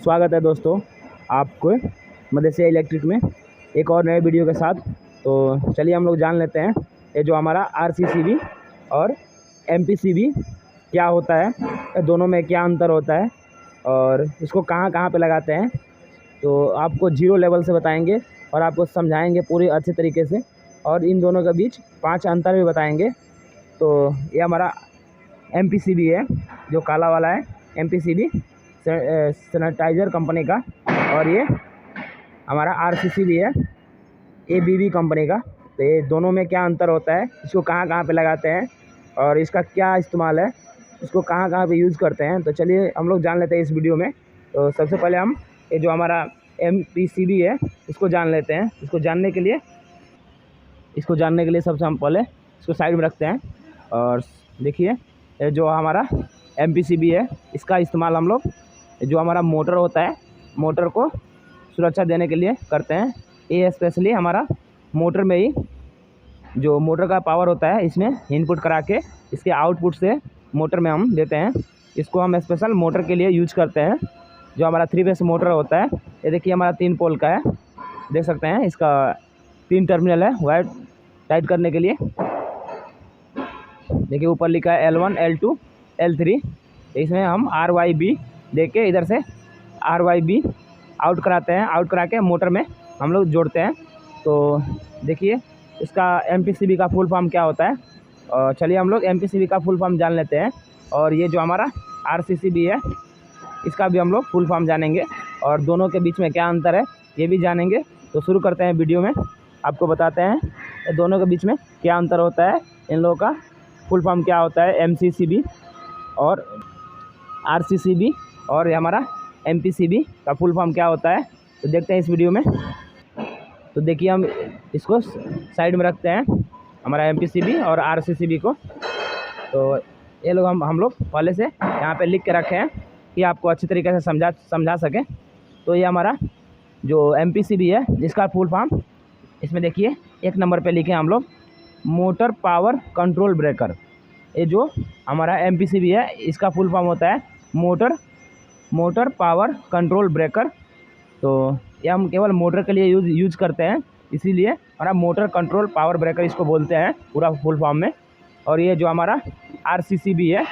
स्वागत है दोस्तों आपको मदेसिया इलेक्ट्रिक में एक और नए वीडियो के साथ। तो चलिए हम लोग जान लेते हैं ये जो हमारा आरसीसीबी और एमपीसीबी क्या होता है, दोनों में क्या अंतर होता है और इसको कहाँ कहाँ पे लगाते हैं। तो आपको जीरो लेवल से बताएंगे और आपको समझाएंगे पूरी अच्छे तरीके से, और इन दोनों के बीच 5 अंतर भी बताएंगे। तो ये हमारा एमपीसीबी है, जो काला वाला है एमपीसीबी सैनिटाइज़र कंपनी का, और ये हमारा आरसीसीबी है एबीबी कंपनी का। तो ये दोनों में क्या अंतर होता है, इसको कहाँ कहाँ पे लगाते हैं और इसका क्या इस्तेमाल है, इसको कहाँ कहाँ पे यूज़ करते हैं। तो चलिए हम लोग जान लेते हैं इस वीडियो में। तो सबसे पहले हम ये जो हमारा एमपीसीबी है इसको जान लेते हैं। इसको जानने के लिए सबसे हम पहले इसको साइड में रखते हैं। और देखिए ये जो हमारा एमपीसीबी है इसका इस्तेमाल हम लोग जो हमारा मोटर होता है, मोटर को सुरक्षा देने के लिए करते हैं। ये स्पेशली हमारा मोटर में ही जो मोटर का पावर होता है इसमें इनपुट करा के इसके आउटपुट से मोटर में हम देते हैं। इसको हम स्पेशल मोटर के लिए यूज करते हैं। जो हमारा 3 फेस मोटर होता है, ये देखिए हमारा 3 पोल का है, देख सकते हैं। इसका 3 टर्मिनल है वायर टाइट करने के लिए। देखिए ऊपर लिखा है L1 L2 L3। इसमें हम RYB दे के इधर से RYB आउट कराते हैं, आउट करा के मोटर में हम लोग जोड़ते हैं। तो देखिए इसका एमपीसीबी का फुल फॉर्म क्या होता है, और चलिए हम लोग एमपीसीबी का फुल फॉर्म जान लेते हैं। और ये जो हमारा आरसीसीबी है इसका भी हम लोग फुल फॉर्म जानेंगे, और दोनों के बीच में क्या अंतर है ये भी जानेंगे। तो शुरू करते हैं वीडियो में, आपको बताते हैं दोनों के बीच में क्या अंतर होता है, इन लोगों का फुल फॉर्म क्या होता है, एमसीसीबी और आरसीसीबी, और ये हमारा एमपीसीबी का फुल फॉर्म क्या होता है। तो देखते हैं इस वीडियो में। तो देखिए हम इसको साइड में रखते हैं, हमारा एमपीसीबी और आरसीसीबी को। तो ये लोग हम लोग पहले से यहाँ पे लिख के रखे हैं कि आपको अच्छी तरीके से समझा सकें। तो ये हमारा जो एमपीसीबी है इसका फुल फॉर्म इसमें देखिए 1 नंबर पे लिखे हम लोग, मोटर पावर कंट्रोल ब्रेकर। ये जो हमारा एमपीसीबी है इसका फुल फॉर्म होता है मोटर पावर कंट्रोल ब्रेकर। तो ये हम केवल मोटर के लिए यूज करते हैं, इसीलिए हमारा मोटर कंट्रोल पावर ब्रेकर इसको बोलते हैं पूरा फुल फॉर्म में। और ये जो हमारा आरसीसीबी है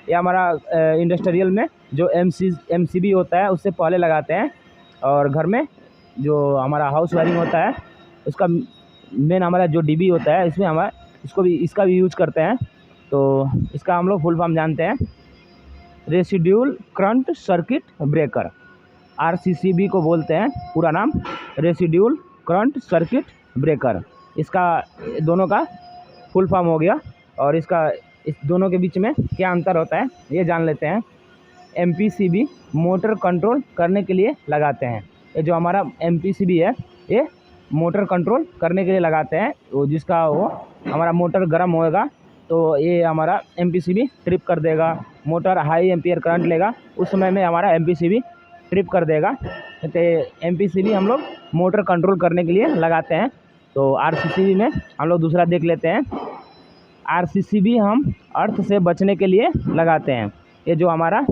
ये हमारा इंडस्ट्रियल में जो एमसीबी होता है उससे पहले लगाते हैं, और घर में जो हमारा हाउस वायरिंग होता है उसका मेन हमारा जो डीबी होता है इसमें हमारा इसका भी यूज करते हैं। तो इसका हम लोग फुल फॉर्म जानते हैं, residual current circuit breaker. RCCB को बोलते हैं पूरा नाम रेसिड्यूल करंट सर्किट ब्रेकर। इसका दोनों का फुल फॉर्म हो गया। और इस दोनों के बीच में क्या अंतर होता है ये जान लेते हैं। एमपीसीबी मोटर कंट्रोल करने के लिए लगाते हैं। ये जो हमारा एमपीसीबी है ये मोटर कंट्रोल करने के लिए लगाते हैं। वो हमारा मोटर गर्म होएगा तो ये हमारा एमपीसीबी ट्रिप कर देगा, मोटर हाई एम्पियर करंट लेगा, उस समय में हमारा एमपीसीबी ट्रिप कर देगा। तो एमपीसीबी हम लोग मोटर कंट्रोल करने के लिए लगाते हैं। तो आरसीसीबी में हम लोग दूसरा देख लेते हैं। आरसीसीबी हम अर्थ से बचने के लिए लगाते हैं। ये जो हमारा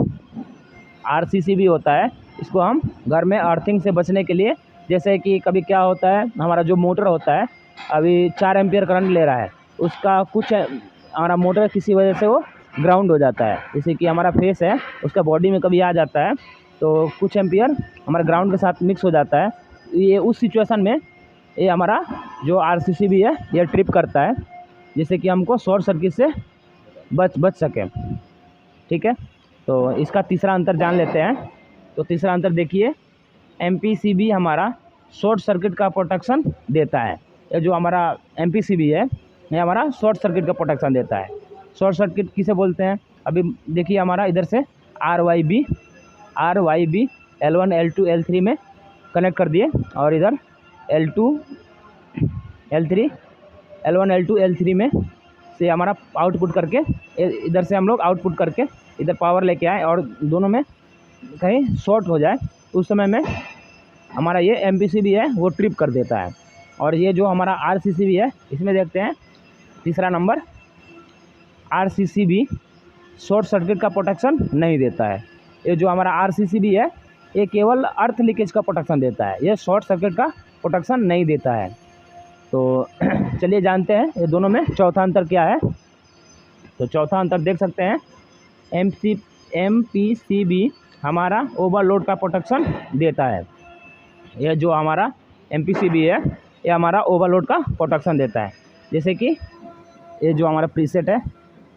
आरसीसीबी होता है इसको हम घर में अर्थिंग से बचने के लिए, जैसे कि कभी क्या होता है हमारा जो मोटर होता है अभी 4 एम्पियर करंट ले रहा है, उसका कुछ हमारा मोटर किसी वजह से वो ग्राउंड हो जाता है, जैसे कि हमारा फेस है उसका बॉडी में कभी आ जाता है तो कुछ एम्पियर हमारे ग्राउंड के साथ मिक्स हो जाता है। ये उस सिचुएशन में ये हमारा जो आरसीसीबी है ये ट्रिप करता है, जिससे कि हमको शॉर्ट सर्किट से बच सके। ठीक है, तो इसका तीसरा अंतर जान लेते हैं। तो तीसरा अंतर देखिए, एमपीसीबी हमारा शॉर्ट सर्किट का प्रोटेक्शन देता है। ये जो हमारा एमपीसीबी है ये हमारा शॉर्ट सर्किट का प्रोटेक्शन देता है। शॉर्ट सर्किट किसे बोलते हैं, अभी देखिए हमारा इधर से RYB L1 L2 L3 में कनेक्ट कर दिए, और इधर L2 L3 L1 L2 L3 में से हमारा आउटपुट करके इधर से हम लोग आउटपुट करके इधर पावर लेके आए, और दोनों में कहीं शॉर्ट हो जाए तो उस समय में हमारा ये एमपीसीबी है वो ट्रिप कर देता है। और ये जो हमारा आरसीसीबी है इसमें देखते हैं तीसरा नंबर, आरसीसीबी शॉर्ट सर्किट का प्रोटेक्शन नहीं देता है। ये जो हमारा आरसीसीबी है ये केवल अर्थ लीकेज का प्रोटेक्शन देता है, ये शॉर्ट सर्किट का प्रोटेक्शन नहीं देता है। तो चलिए जानते हैं ये दोनों में चौथा अंतर क्या है। तो चौथा अंतर देख सकते हैं, MPCB हमारा ओवरलोड का प्रोटेक्शन देता है। ये जो हमारा MPCB है ये हमारा ओवरलोड का प्रोटेक्शन देता है। जैसे कि ये जो हमारा प्रीसेट है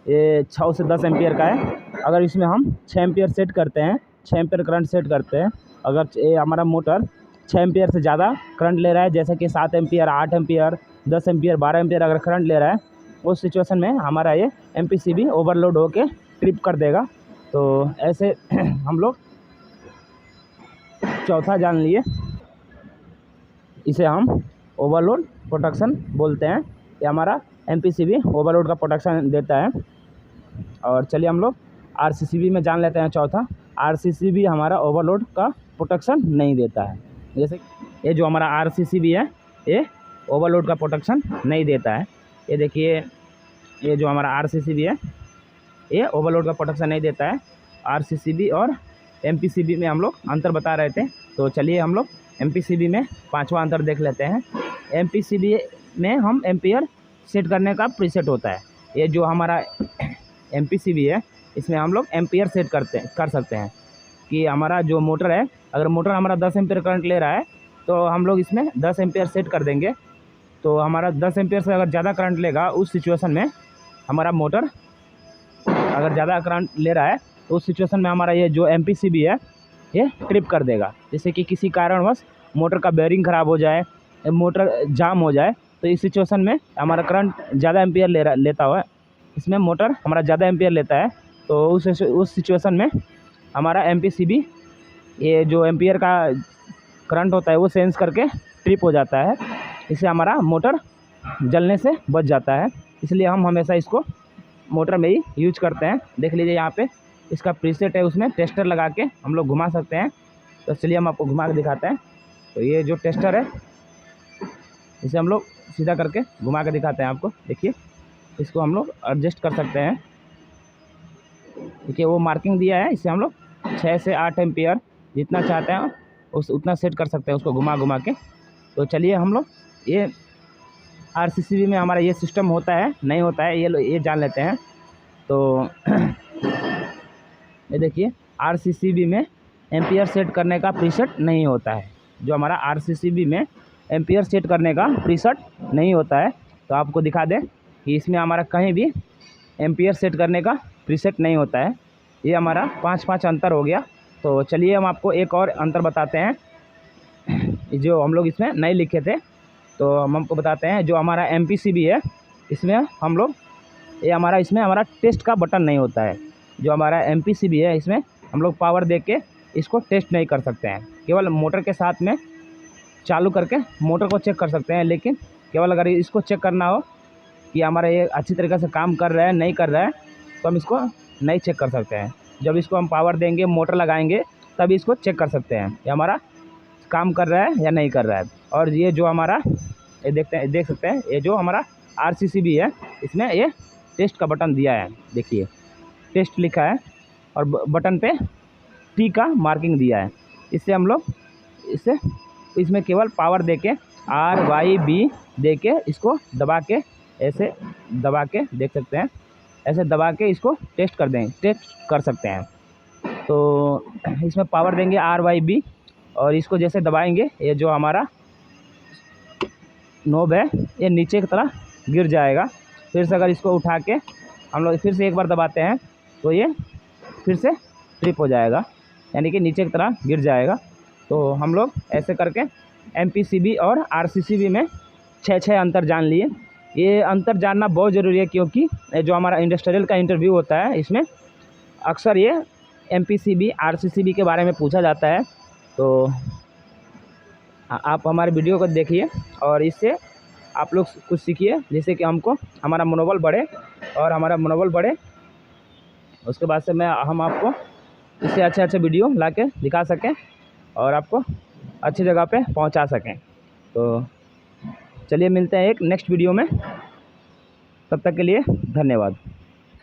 ये 6 से 10 एम्पियर का है। अगर इसमें हम 6 एम्पियर सेट करते हैं, 6 एम्पियर करंट सेट करते हैं, अगर ये हमारा मोटर 6 एम्पियर से ज़्यादा करंट ले रहा है, जैसे कि 7 एम्पियर, 8 एम्पियर, 10 एम्पियर, 12 एम्पियर अगर करंट ले रहा है, उस सिचुएशन में हमारा ये MPCB ओवरलोड होके ट्रिप कर देगा। तो ऐसे हम लोग चौथा जान लिए, इसे हम ओवरलोड प्रोटेक्शन बोलते हैं। ये हमारा MPCB ओवरलोड का प्रोटेक्शन देता है। और चलिए हम लोग RCCB में जान लेते हैं चौथा। RCCB हमारा ओवरलोड का प्रोटेक्शन नहीं देता है। जैसे ये जो हमारा RCCB है ये ओवरलोड का प्रोटेक्शन नहीं देता है। ये देखिए ये जो हमारा RCCB है ये ओवरलोड का प्रोटेक्शन नहीं देता है। RCCB और MPCB में हम लोग अंतर बता रहे थे। तो चलिए हम लोग MPCB में पांचवा अंतर देख लेते हैं। MPCB में हम एम्पियर सेट करने का प्रीसेट होता है। ये जो हमारा MPCB है इसमें हम लोग एम्पियर सेट कर सकते हैं कि हमारा जो मोटर है, अगर मोटर हमारा 10 एम्पियर करंट ले रहा है तो हम लोग इसमें 10 एम्पियर सेट कर देंगे। तो हमारा 10 एम्पियर से अगर ज़्यादा करंट लेगा उस सिचुएशन में हमारा मोटर अगर ज़्यादा करंट ले रहा है तो उस सिचुएशन में हमारा ये जो MPCB है ये ट्रिप कर देगा। जैसे कि किसी कारणवश मोटर का बेयरिंग ख़राब हो जाए, मोटर जाम हो जाए, तो इस सिचुएशन में हमारा करंट ज़्यादा एम्पियर लेता हुआ इसमें मोटर हमारा ज़्यादा एम्पियर लेता है। तो उस सिचुएशन में हमारा MPCB ये जो एम्पियर का करंट होता है वो सेंस करके ट्रिप हो जाता है। इससे हमारा मोटर जलने से बच जाता है। इसलिए हम हमेशा इसको मोटर में ही यूज करते हैं। देख लीजिए यहाँ पे इसका प्रीसेट है, उसमें टेस्टर लगा के हम लोग घुमा सकते हैं। तो चलिए हम आपको घुमा के दिखाते हैं। तो ये जो टेस्टर है इसे हम लोग सीधा करके घुमा के दिखाते हैं आपको। देखिए इसको हम लोग एडजस्ट कर सकते हैं। देखिए वो मार्किंग दिया है, इससे हम लोग 6 से 8 एम्पियर जितना चाहते हैं उतना सेट कर सकते हैं उसको घुमा के। तो चलिए हम लोग ये RCCB में हमारा ये सिस्टम होता है नहीं होता है ये जान लेते हैं। तो ये देखिए RCCB में एम्पियर सेट करने का प्रीसेट नहीं होता है। जो हमारा RCCB में एम्पियर सेट करने का प्रीसेट नहीं होता है। तो आपको दिखा दें कि इसमें हमारा कहीं भी एम्पियर सेट करने का प्रीसेट नहीं होता है। ये हमारा 5 अंतर हो गया। तो चलिए हम आपको एक और अंतर बताते हैं जो हम लोग इसमें नहीं लिखे थे। तो हम आपको बताते हैं जो हमारा MPCB है इसमें हम लोग इसमें हमारा टेस्ट का बटन नहीं होता है। जो हमारा MPCB है इसमें हम लोग पावर दे के इसको टेस्ट नहीं कर सकते हैं। केवल मोटर के साथ में चालू करके मोटर को चेक कर सकते हैं। लेकिन केवल अगर इसको चेक करना हो कि हमारा ये अच्छी तरीके से काम कर रहा है नहीं कर रहा है तो हम इसको नहीं चेक कर सकते हैं। जब इसको हम पावर देंगे, मोटर लगाएंगे, तभी इसको चेक कर सकते हैं ये हमारा काम कर रहा है या नहीं कर रहा है। और ये जो हमारा ये देख सकते हैं ये जो हमारा RCCB है इसमें ये टेस्ट का बटन दिया है। देखिए टेस्ट लिखा है और बटन पे T का मार्किंग दिया है। इससे हम लोग इसमें केवल पावर दे के RYB दे के इसको दबा के ऐसे दबा के देख सकते हैं, ऐसे दबा के इसको टेस्ट कर सकते हैं। तो इसमें पावर देंगे RYB और इसको जैसे दबाएंगे ये जो हमारा नोब है ये नीचे की तरह गिर जाएगा। फिर से अगर इसको उठा के हम लोग फिर से एक बार दबाते हैं तो ये फिर से ट्रिप हो जाएगा, यानी कि नीचे की तरह गिर जाएगा। तो हम लोग ऐसे करके MPCB और RCCB में 6 अंतर जान लिए। ये अंतर जानना बहुत ज़रूरी है क्योंकि जो हमारा इंडस्ट्रियल का इंटरव्यू होता है इसमें अक्सर ये MPCB RCCB के बारे में पूछा जाता है। तो आप हमारे वीडियो को देखिए और इससे आप लोग कुछ सीखिए जिससे कि हमारा मनोबल बढ़े। उसके बाद से हम आपको इससे अच्छे वीडियो ला के दिखा सकें और आपको अच्छी जगह पे पहुंचा सकें। तो चलिए मिलते हैं एक नेक्स्ट वीडियो में, तब तक के लिए धन्यवाद।